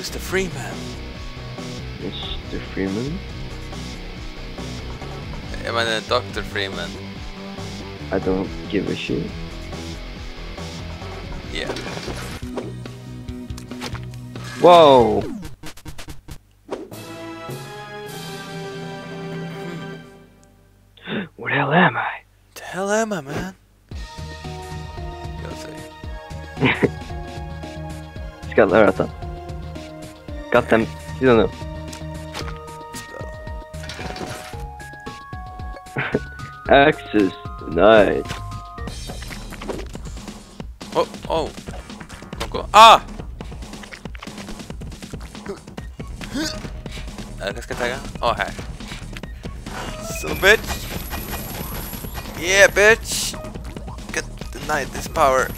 Mr. Freeman. Mr. Freeman? Jag menar Dr. Freeman. I don't give a shit. Yeah. Whoa! Where the hell am I? The hell am I, man? Jag säger. Ska lära sig. Got them. You don't know. Access denied. Oh, oh. Go. Ah! Jag ska tagga. Oh, här. So bitch. Yeah, bitch. Get denied this power.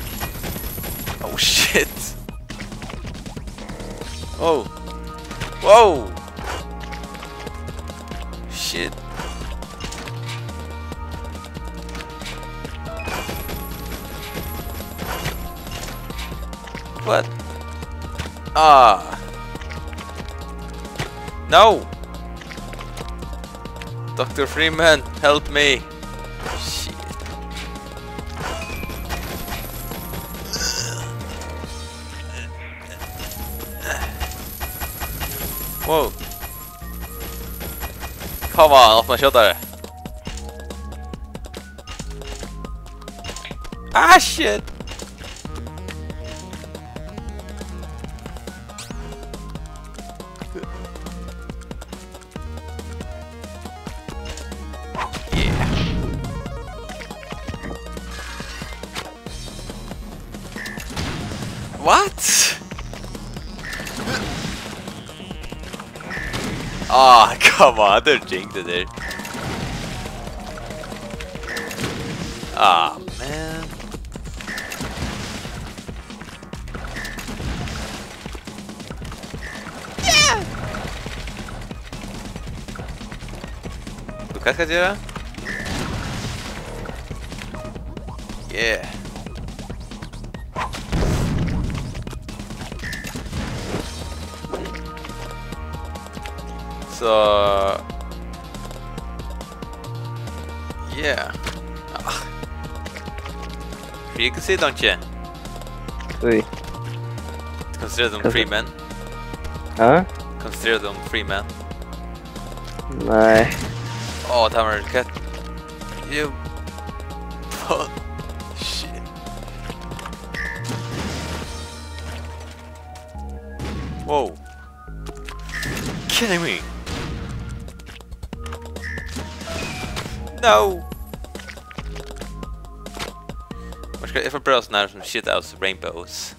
Oh shit. Oh. Whoa. Shit. What? Ah. No. Dr. Freeman, help me. Shit. Whoa. Come on, låt mig köta det. Ah shit. What? Ah, oh, come on, they're jinked it. Ah, oh, man. Yeah. Du ska göra? Yeah. So yeah. You can see, don't you? Oui. Consider them free men. Huh? Consider them free men. Nej. Oh, Tamer, cut. You. Oh, shit. Whoa. Kidding me? No. Vad ska jag få bra såna här som shit out rainbows?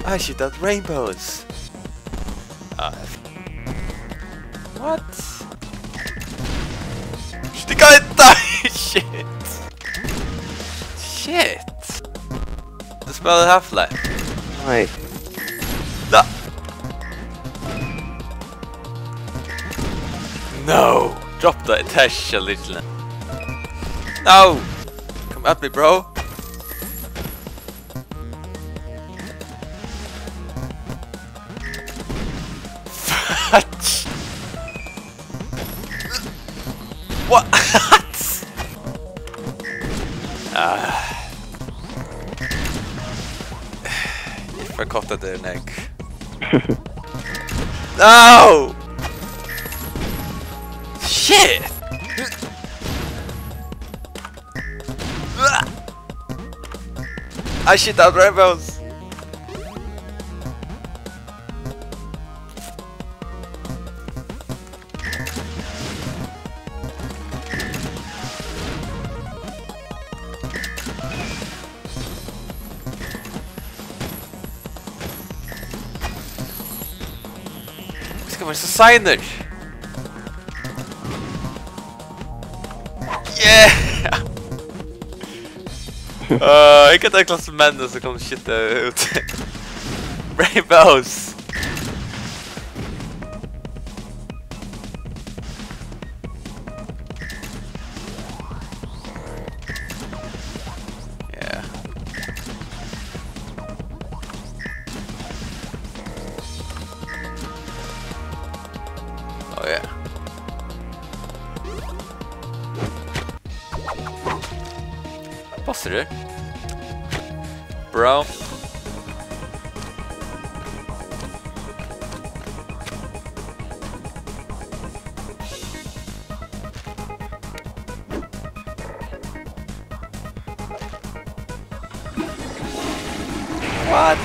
I shit out rainbows. What? Det kan inte! Shit! Shit! Du spelar Half-Life? Nej. Da. No! Drop the attach a little. No! Come at me, bro! What? If I caught their neck. No! Shit! I shit out rainbows! Where's the signer? Yeah! Ik had een klassement, dus er komt shit uit. Rainbows! Oh yeah. Passer du? Bro. What?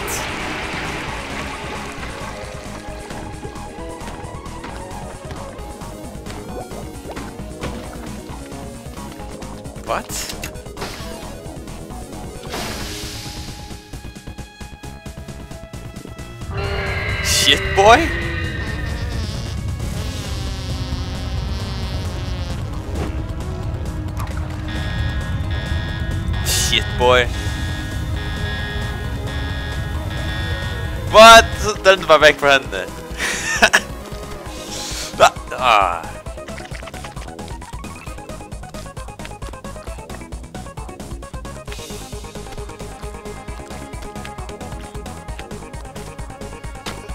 What? Shit boy? Shit boy. What? Den var väck för henne. Ah.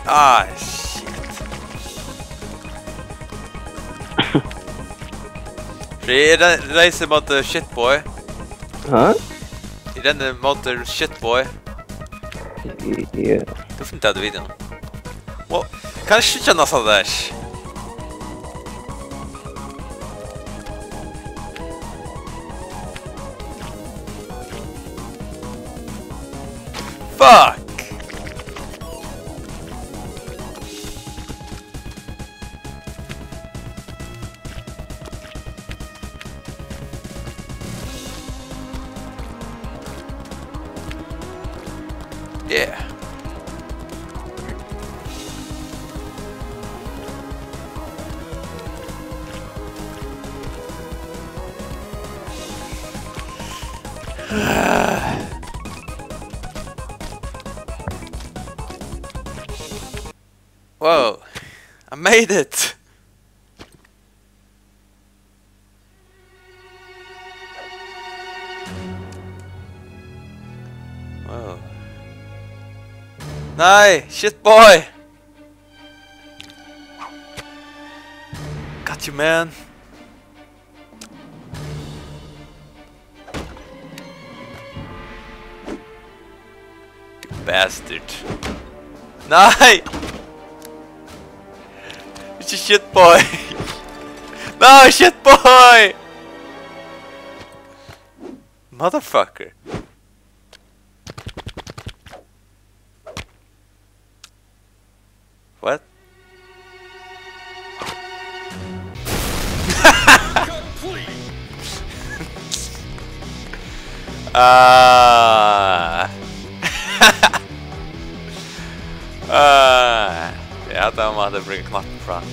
Ah, shit. Fríði reiser mot shitboy. Huh? I denne mot shitboy. Yeah. Du får inte ha videon. Well, kanske känna så där. Fuck! Yeah. Whoa, I made it! Whoa. Nej, shit boy! Got you, man. You bastard. Nej! It's a shit boy! No, shit boy! Motherfucker. What? Ja, dan mag ik er een knap van.